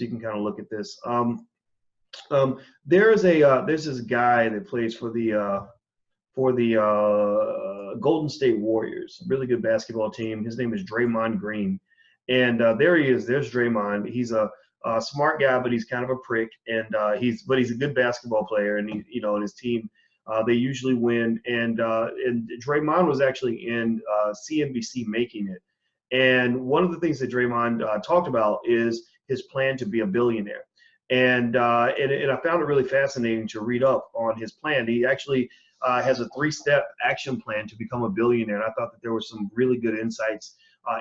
so you can kind of look at this. There's this guy that plays for the Golden State Warriors, really good basketball team. His name is Draymond Green, and there he is. There's Draymond. He's a smart guy, but he's kind of a prick, and he's a good basketball player, and and his team. They usually win, and Draymond was actually in CNBC making it. And one of the things that Draymond talked about is his plan to be a billionaire. And I found it really fascinating to read up on his plan. He actually has a 3-step action plan to become a billionaire. And I thought that there were some really good insights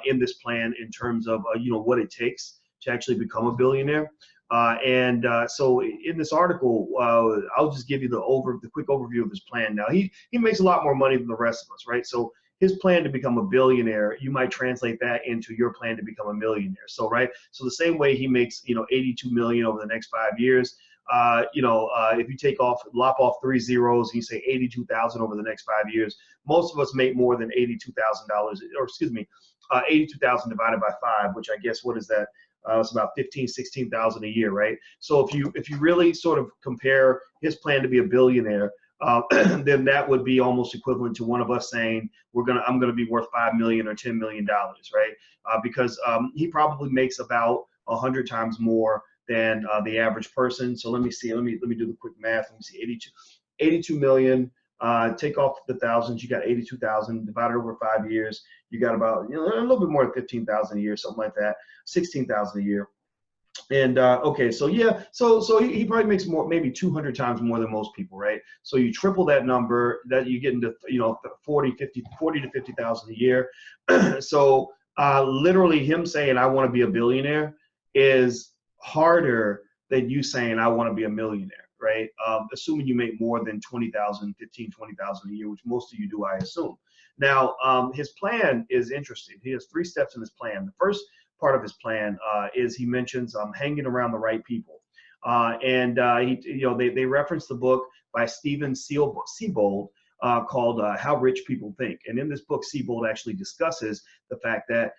in this plan in terms of what it takes to actually become a billionaire. So in this article, I'll just give you the quick overview of his plan. Now he makes a lot more money than the rest of us, right? So his plan to become a billionaire, you might translate that into your plan to become a millionaire. So so the same way he makes 82 million over the next 5 years, if you lop off 3 zeros and you say 82,000 over the next 5 years, most of us make more than $82,000, or excuse me, 82,000 divided by 5, which I guess, what is that? It's about 16,000 a year, right? So if you really sort of compare his plan to be a billionaire, then that would be almost equivalent to one of us saying I'm gonna be worth $5 million or $10 million, right? Because he probably makes about 100 times more than the average person. So let me see. Let me do the quick math. Let me see. 82 million. Take off the thousands. You got 82,000 divided over 5 years. You got about a little bit more than 15,000 a year, something like that. 16,000 a year. And okay, so yeah, so he probably makes more, maybe 200 times more than most people, right? So you triple that number, that you get into 40 to 50,000 a year. So literally him saying I want to be a billionaire is harder than you saying I want to be a millionaire, right? Assuming you make more than 20,000, 20,000 a year, which most of you do, I assume. Now, his plan is interesting. He has 3 steps in his plan. The first part of his plan is he mentions hanging around the right people. They reference the book by Stephen Siebold called How Rich People Think. And in this book, Siebold actually discusses the fact that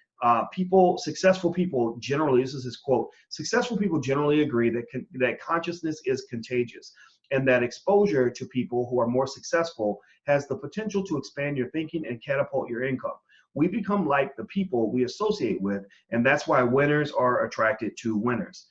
successful people generally, this is his quote, successful people generally agree that consciousness is contagious, and that exposure to people who are more successful has the potential to expand your thinking and catapult your income. We become like the people we associate with, and that's why winners are attracted to winners.